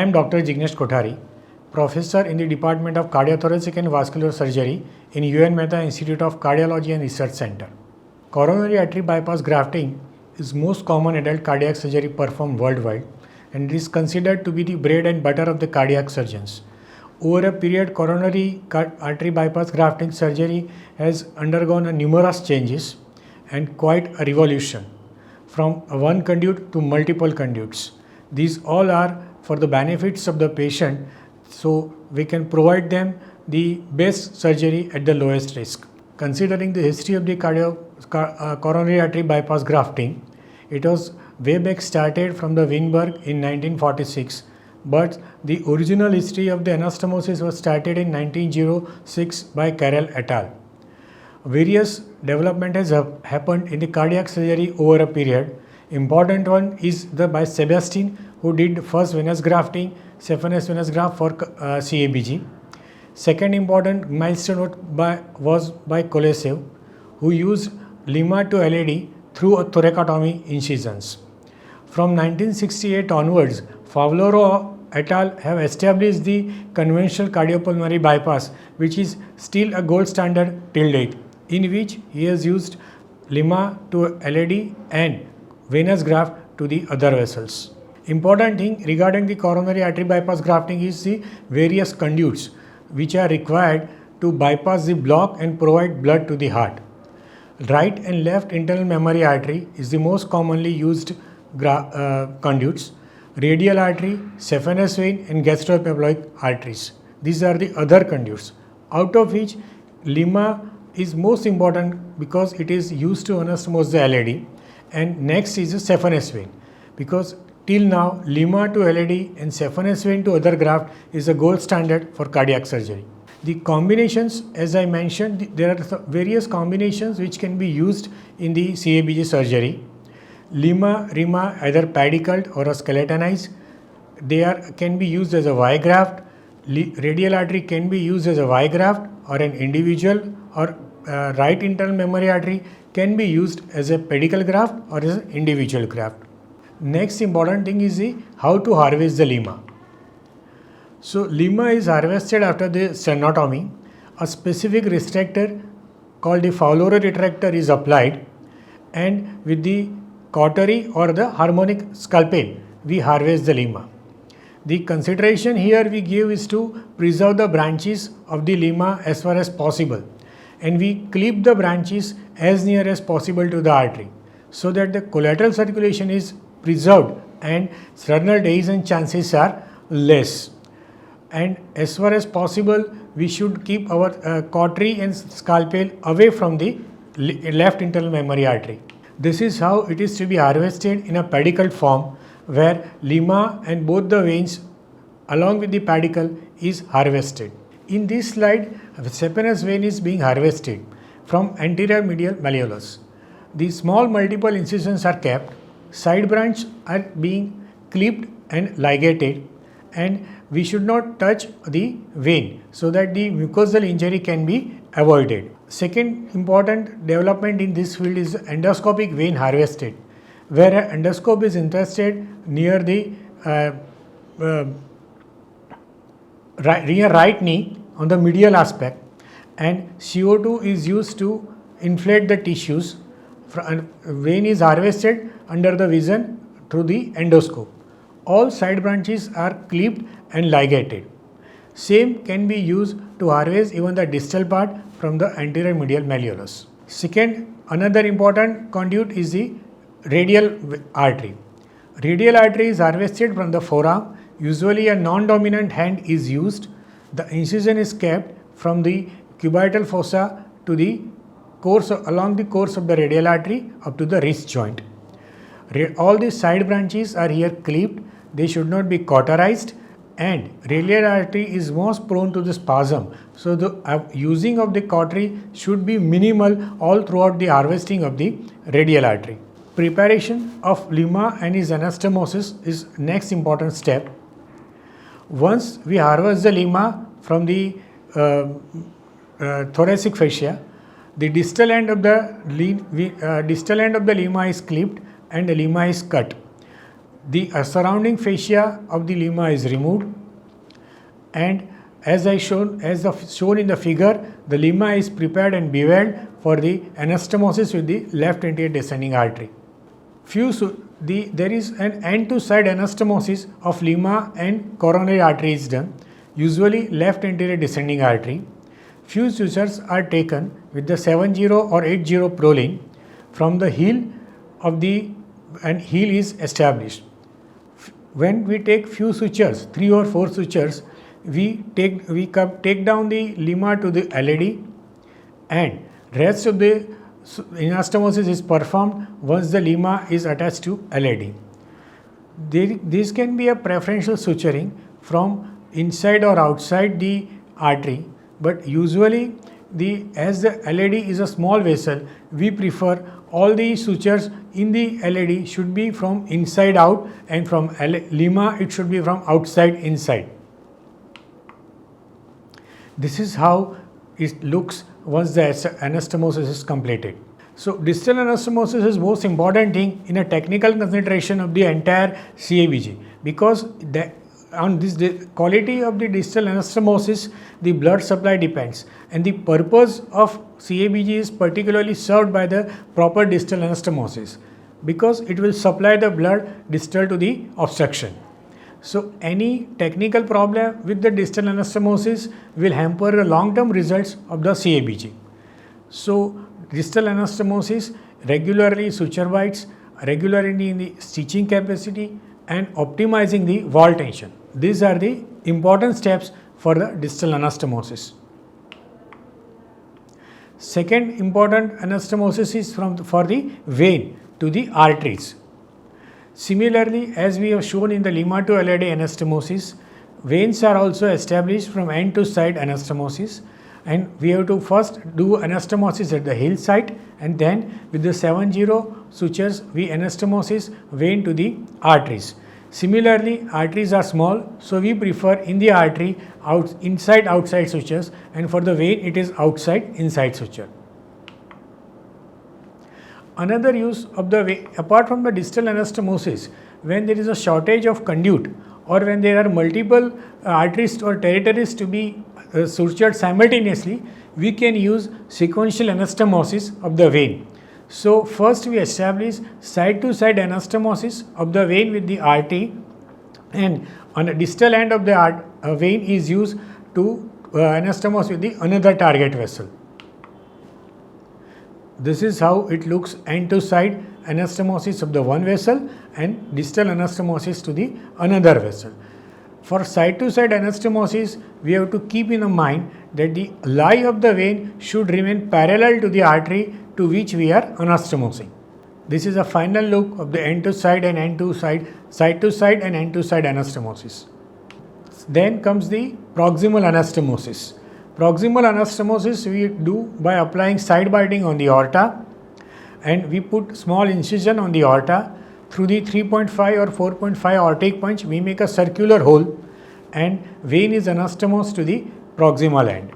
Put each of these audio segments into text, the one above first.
am Dr. Jignesh Kothari, Professor in the Department of Cardiothoracic and Vascular Surgery in UN Mehta Institute of Cardiology and Research Center. Coronary artery bypass grafting is most common adult cardiac surgery performed worldwide and is considered to be the bread and butter of the cardiac surgeons. Over a period, coronary artery bypass grafting surgery has undergone numerous changes and quite a revolution from one conduit to multiple conduits. These all are for the benefits of the patient, so we can provide them the best surgery at the lowest risk. Considering the history of the coronary artery bypass grafting, it was way back started from the Weinberg in 1946, but the original history of the anastomosis was started in 1906 by Carrel et al. Various development has happened in the cardiac surgery over a period. Important one is by Sebastian, who did first venous grafting, saphenous venous graft for CABG. Second important milestone was by Kolesev, who used Lima to LAD through a thoracotomy incisions. From 1968 onwards, Favloro et al. Have established the conventional cardiopulmonary bypass, which is still a gold standard till date, in which he has used Lima to LAD and venous graft to the other vessels. Important thing regarding the coronary artery bypass grafting is the various conduits which are required to bypass the block and provide blood to the heart. Right and left internal mammary artery is the most commonly used conduits. Radial artery, saphenous vein and gastroepiploic arteries. These are the other conduits, out of which Lima is most important because it is used to anastomose the LAD, and next is the saphenous vein, because till now Lima to LAD and saphenous vein to other graft is a gold standard for cardiac surgery. The combinations, as I mentioned, there are various combinations which can be used in the CABG surgery. Lima, Rima, either pedicled or a skeletonized. They can be used as a Y graft. Radial artery can be used as a Y graft or an individual, or right internal mammary artery can be used as a pedicle graft or as an individual graft. Next important thing is how to harvest the Lima. So Lima is harvested after the sternotomy. A specific retractor called the Fowler retractor is applied, and with the cautery or the harmonic scalpel we harvest the Lima. The consideration here we give is to preserve the branches of the Lima as far as possible, and we clip the branches as near as possible to the artery so that the collateral circulation is preserved and sternal dehiscence chances are less. And as far as possible, we should keep our cautery and scalpel away from the left internal mammary artery. This is how it is to be harvested in a pedicled form, where Lima and both the veins along with the pedicle is harvested. In this slide, saphenous vein is being harvested from anterior medial malleolus. The small multiple incisions are kept, side branches are being clipped and ligated, and we should not touch the vein so that the mucosal injury can be avoided. Second important development in this field is endoscopic vein harvested, where an endoscope is interested near the right knee on the medial aspect, and CO2 is used to inflate the tissues. Vein is harvested under the vision through the endoscope. All side branches are clipped and ligated. Same can be used to harvest even the distal part from the anterior medial malleolus. Second, another important conduit is the radial artery. Radial artery is harvested from the forearm. Usually a non-dominant hand is used. The incision is kept from the cubital fossa to the along the course of the radial artery up to the wrist joint. All these side branches are here clipped. They should not be cauterized, and radial artery is most prone to the spasm. So the using of the cautery should be minimal all throughout the harvesting of the radial artery. Preparation of Lima and its anastomosis is next important step. Once we harvest the Lima from the thoracic fascia, the distal end of the Lima is clipped and the Lima is cut. The surrounding fascia of the lemma is removed, and as shown in the figure, the lemma is prepared and beveled for the anastomosis with the left anterior descending artery. There is an end-to-side anastomosis of lemma and coronary artery is done, usually left anterior descending artery. Few sutures are taken with the 70 or 80 Prolene from the heel and heel is established. When we take few sutures, 3 or 4 sutures, we take down the lemma to the LAD, and rest of the anastomosis is performed once the lemma is attached to LAD. This can be a preferential suturing from inside or outside the artery, but usually as the LAD is a small vessel, we prefer all the sutures in the LAD should be from inside out, and from lemma it should be from outside inside. This is how it looks once the anastomosis is completed. So distal anastomosis is most important thing in a technical consideration of the entire CABG, because on this quality of the distal anastomosis, the blood supply depends, and the purpose of CABG is particularly served by the proper distal anastomosis, because it will supply the blood distal to the obstruction. So any technical problem with the distal anastomosis will hamper the long-term results of the CABG. So distal anastomosis, regularly suture bites, regularity in the stitching capacity, and optimizing the wall tension. These are the important steps for the distal anastomosis. Second important anastomosis is for the vein to the arteries. Similarly, as we have shown in the lemma to LAD anastomosis, veins are also established from end to side anastomosis, and we have to first do anastomosis at the heel site, and then with the 70 sutures we anastomosis vein to the arteries. Similarly, arteries are small, so we prefer in the artery inside outside sutures, and for the vein it is outside inside suture. Another use of the vein, apart from the distal anastomosis, when there is a shortage of conduit or when there are multiple arteries or territories to be sutured simultaneously, we can use sequential anastomosis of the vein. So first we establish side to side anastomosis of the vein with the RT, and on the distal end of the vein is used to anastomose with the another target vessel. This is how it looks, end to side anastomosis of the one vessel and distal anastomosis to the another vessel. For side to side anastomosis, we have to keep in mind that the lie of the vein should remain parallel to the artery to which we are anastomosing. This is a final look of the end to side and end to side, side to side and end to side anastomosis. Then comes the proximal anastomosis. Proximal anastomosis we do by applying side biting on the aorta, and we put small incision on the aorta. Through the 3.5 or 4.5 aortic punch, we make a circular hole and vein is anastomosed to the proximal end.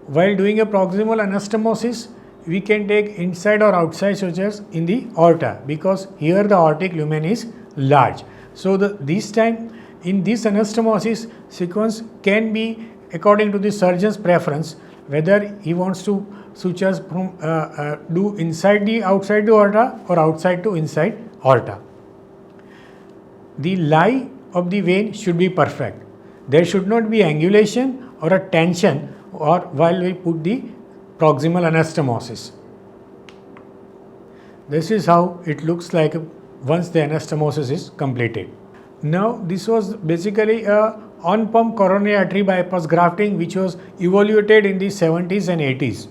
While doing a proximal anastomosis, we can take inside or outside sutures in the aorta, because here the aortic lumen is large. So this time in this anastomosis sequence can be according to the surgeon's preference, whether he wants to sutures from do inside the outside the aorta or outside to inside aorta. The lie of the vein should be perfect. There should not be angulation or a tension or while we put the proximal anastomosis. This is how it looks like once the anastomosis is completed. Now this was basically a on-pump coronary artery bypass grafting which was evaluated in the 70s and 80s.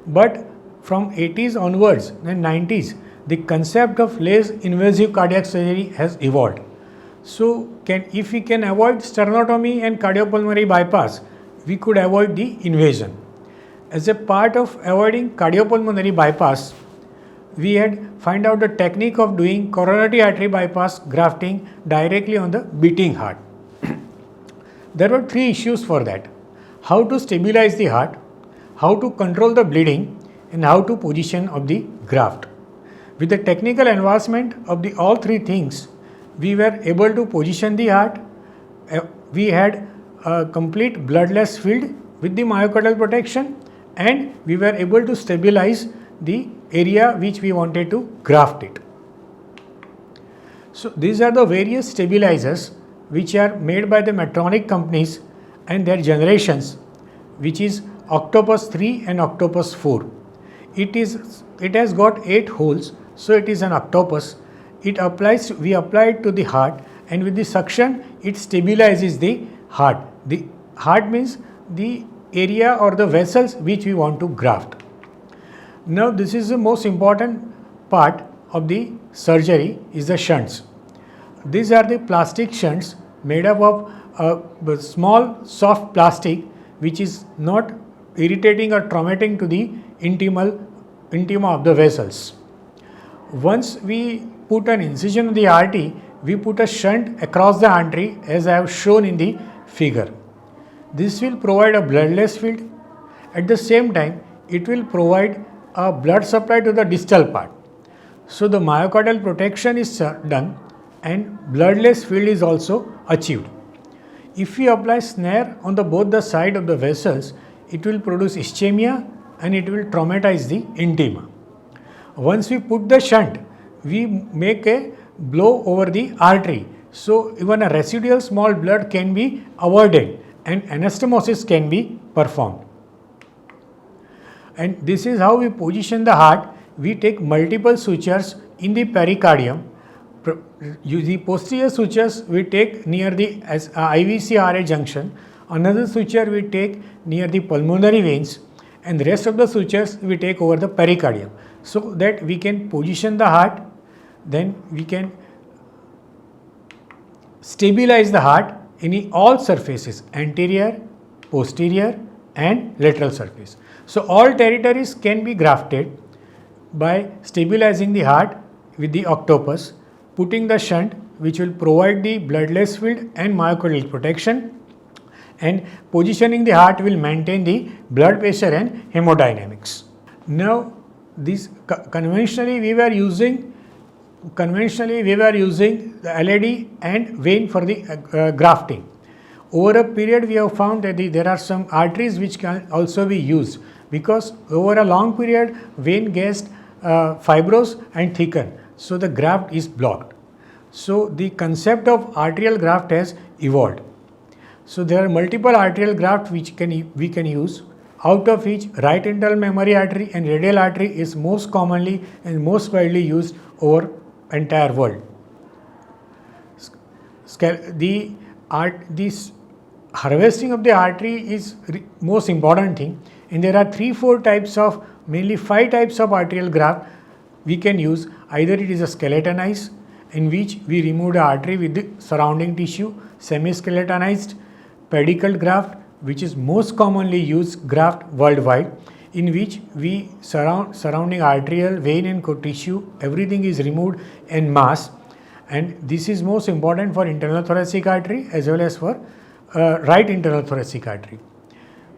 But from 80s onwards and 90s, the concept of less invasive cardiac surgery has evolved. So if we can avoid sternotomy and cardiopulmonary bypass, we could avoid the invasion. As a part of avoiding cardiopulmonary bypass, we had find out the technique of doing coronary artery bypass grafting directly on the beating heart. There were 3 issues for that: how to stabilize the heart, how to control the bleeding, and how to position of the graft. With the technical advancement of all 3 things, we were able to position the heart. We had a complete bloodless field with the myocardial protection, and we were able to stabilize the area which we wanted to graft it. So these are the various stabilizers which are made by the Medtronic companies and their generations, which is Octopus 3 and Octopus 4. It has got 8 holes, so it is an octopus. We apply it to the heart, and with the suction it stabilizes the heart. The heart means the area or the vessels which we want to graft. Now this is the most important part of the surgery is the shunts. These are the plastic shunts made up of a small soft plastic which is not irritating or traumatic to the intima of the vessels. Once we put an incision in the artery, we put a shunt across the artery as I have shown in the figure. This will provide a bloodless field. At the same time, it will provide a blood supply to the distal part. So the myocardial protection is done and bloodless field is also achieved. If we apply snare on both the side of the vessels, it will produce ischemia and it will traumatize the intima. Once we put the shunt, we make a blow over the artery. So even a residual small blood can be avoided and anastomosis can be performed. And this is how we position the heart. We take multiple sutures in the pericardium. The posterior sutures we take near the IVC-RA junction. Another suture we take near the pulmonary veins, and the rest of the sutures we take over the pericardium, so that we can position the heart. Then we can stabilize the heart in all surfaces, anterior, posterior and lateral surface. So all territories can be grafted by stabilizing the heart with the octopus, putting the shunt which will provide the bloodless field and myocardial protection, and positioning the heart will maintain the blood pressure and hemodynamics. Now this conventionally we were using the LAD and vein for the grafting. Over a period we have found that there are some arteries which can also be used, because over a long period vein gets fibrous and thicken, so the graft is blocked. So the concept of arterial graft has evolved. So there are multiple arterial grafts which we can use, out of which right internal mammary artery and radial artery is most commonly and most widely used over entire world. This harvesting of the artery is most important thing, and there are 3-4 types of, mainly 5 types of arterial graft we can use. Either it is a skeletonized, in which we remove the artery with the surrounding tissue, semi-skeletonized, pedicle graft, which is most commonly used graft worldwide, in which we surrounding arterial, vein and tissue, everything is removed en masse, and this is most important for internal thoracic artery as well as for right internal thoracic artery.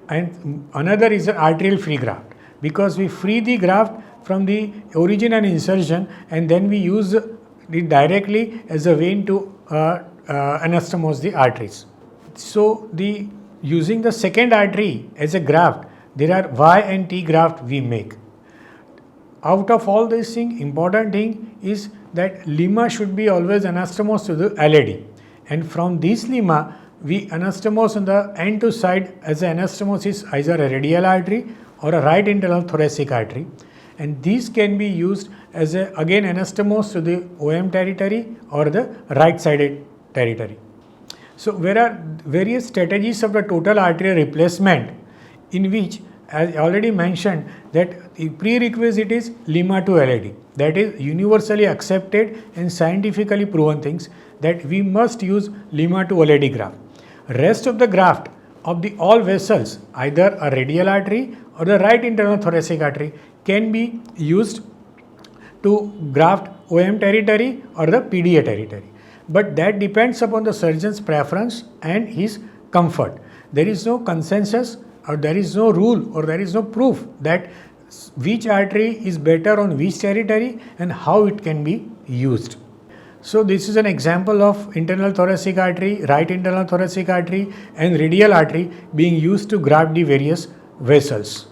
And another is an arterial free graft, because we free the graft from the origin and insertion, and then we use it directly as a vein to anastomose the arteries. So using the second artery as a graft, there are Y and T graft we make. Out of all these things, important thing is that lemma should be always anastomosed to the LAD, and from this lemma we anastomose on the end to side as an anastomosis, either a radial artery or a right internal thoracic artery, and these can be used as again anastomose to the OM territory or the right sided territory. So there are various strategies of the total arterial replacement, in which, as I already mentioned, that the prerequisite is lemma to LAD. That is universally accepted and scientifically proven things, that we must use lemma to LAD graft. Rest of the graft of the all vessels, either a radial artery or the right internal thoracic artery, can be used to graft OM territory or the PDA territory. But that depends upon the surgeon's preference and his comfort. There is no consensus, or there is no rule, or there is no proof that which artery is better on which territory and how it can be used. So this is an example of internal thoracic artery, right internal thoracic artery and radial artery being used to graft the various vessels.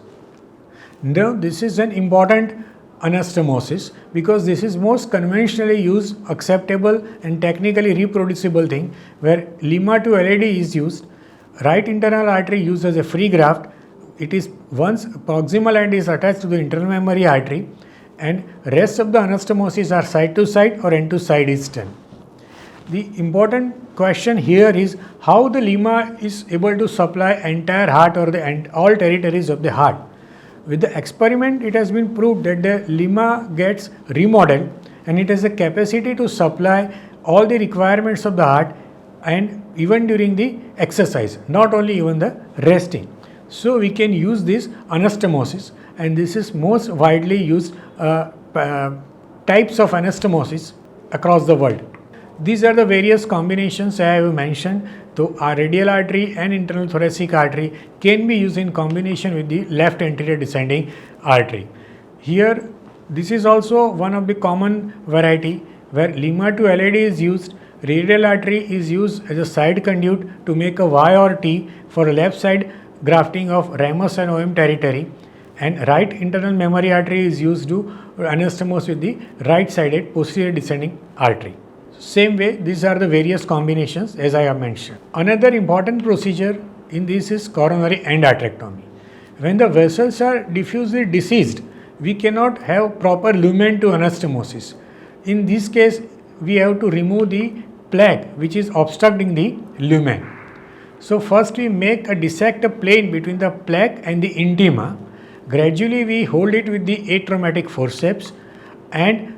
Now this is an important anastomosis because this is most conventionally used, acceptable and technically reproducible thing where Lima to LAD is used, right internal artery used as a free graft. It is once proximal end is attached to the internal memory artery and rest of the anastomosis are side to side or end to side is done. The important question here is how the Lima is able to supply entire heart or all territories of the heart. With the experiment, it has been proved that the Lima gets remodeled and it has a capacity to supply all the requirements of the heart and even during the exercise, not only even the resting. So we can use this anastomosis, and this is most widely used types of anastomosis across the world. These are the various combinations I have mentioned. So our radial artery and internal thoracic artery can be used in combination with the left anterior descending artery. Here, this is also one of the common variety where Lima to LAD is used. Radial artery is used as a side conduit to make a Y or T for left side grafting of ramus and OM territory, and right internal memory artery is used to anastomose with the right sided posterior descending artery. Same way, these are the various combinations as I have mentioned. Another important procedure in this is coronary endarterectomy. When the vessels are diffusely diseased, we cannot have proper lumen to anastomosis. In this case, we have to remove the plaque which is obstructing the lumen. So first we dissect a plane between the plaque and the intima. Gradually we hold it with the atraumatic forceps and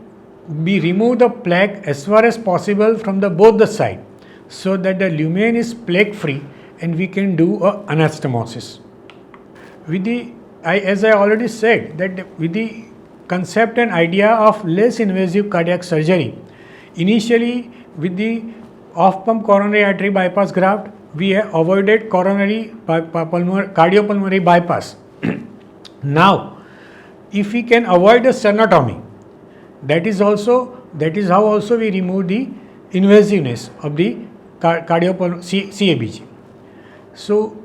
we remove the plaque as far as possible from both the side so that the lumen is plaque free and we can do a anastomosis. As I already said, that with the concept and idea of less invasive cardiac surgery, initially with the off-pump coronary artery bypass graft, we have avoided cardiopulmonary bypass. Now, if we can avoid the sternotomy, that is how also we remove the invasiveness of the CABG. So,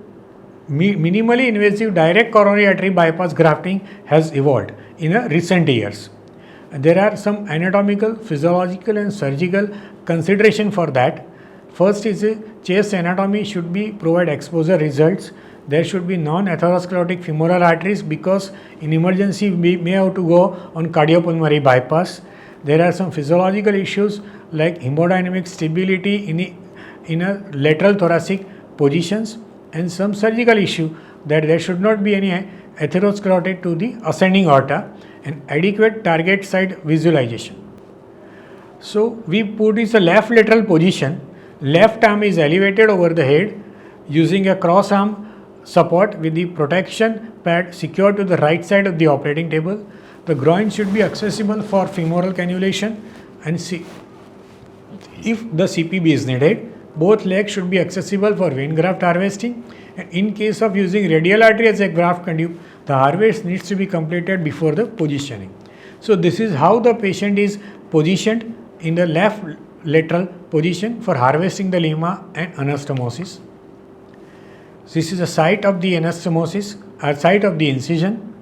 minimally invasive direct coronary artery bypass grafting has evolved in recent years. There are some anatomical, physiological and surgical consideration for that. First is chest anatomy should provide exposure results. There should be non-atherosclerotic femoral arteries because in emergency we may have to go on cardiopulmonary bypass. There are some physiological issues like hemodynamic stability in a lateral thoracic positions, and some surgical issue that there should not be any atherosclerotic to the ascending aorta and adequate target side visualization. So we put is a left lateral position. Left arm is elevated over the head using a cross arm support with the protection pad secured to the right side of the operating table. The groin should be accessible for femoral cannulation, and if the CPB is needed, both legs should be accessible for vein graft harvesting. And in case of using radial artery as a graft conduit, the harvest needs to be completed before the positioning. So this is how the patient is positioned in the left lateral position for harvesting the Lima and anastomosis. This is the site of the anastomosis, site of the incision.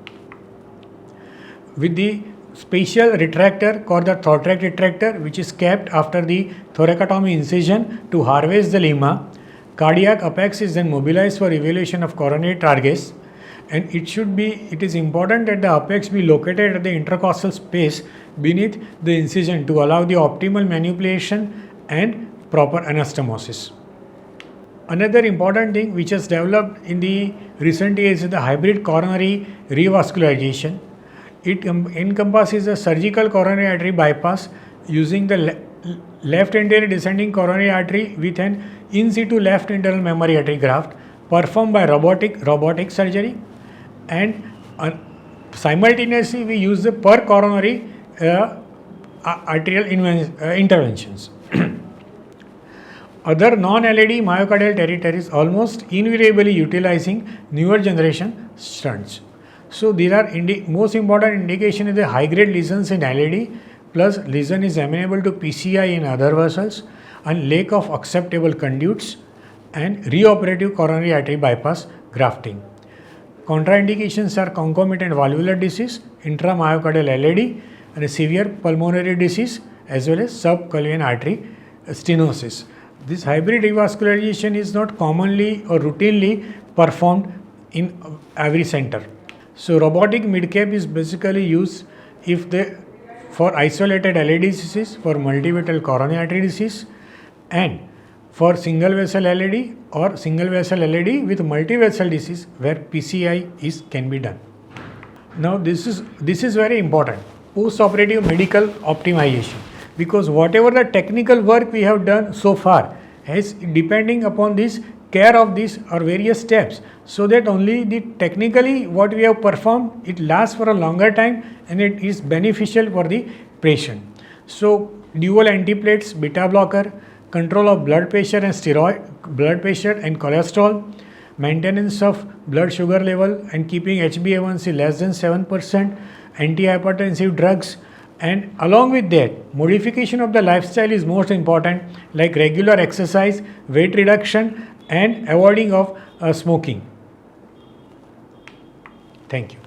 With the special retractor called the thoracic retractor, which is kept after the thoracotomy incision to harvest the Lima, cardiac apex is then mobilized for evaluation of coronary targets, and it is important that the apex be located at the intercostal space beneath the incision to allow the optimal manipulation and proper anastomosis. Another important thing which has developed in the recent years is the hybrid coronary revascularization. It encompasses a surgical coronary artery bypass using the left anterior descending coronary artery with an in situ left internal memory artery graft performed by robotic surgery, and simultaneously we use the per coronary arterial interventions. Other non-LAD myocardial territories almost invariably utilizing newer generation stents. So these are most important indication is the high grade lesions in LAD, plus lesion is amenable to PCI in other vessels, and lack of acceptable conduits, and reoperative coronary artery bypass grafting. Contraindications are concomitant valvular disease, intramyocardial LAD, and a severe pulmonary disease, as well as subclavian artery stenosis. This hybrid revascularization is not commonly or routinely performed in every center. So robotic midcap is basically used if they for isolated LAD disease, for multivessel coronary artery disease, and for single vessel LAD or single vessel LAD with multivessel disease where PCI can be done. Now this is very important, post-operative medical optimization, because whatever the technical work we have done so far is depending upon this care of these or various steps, so that only the technically what we have performed, it lasts for a longer time and it is beneficial for the patient. So dual antiplates, beta blocker, control of blood pressure and cholesterol, maintenance of blood sugar level and keeping HbA1c less than 7%, antihypertensive drugs, and along with that, modification of the lifestyle is most important, like regular exercise, weight reduction, and avoiding of smoking. Thank you.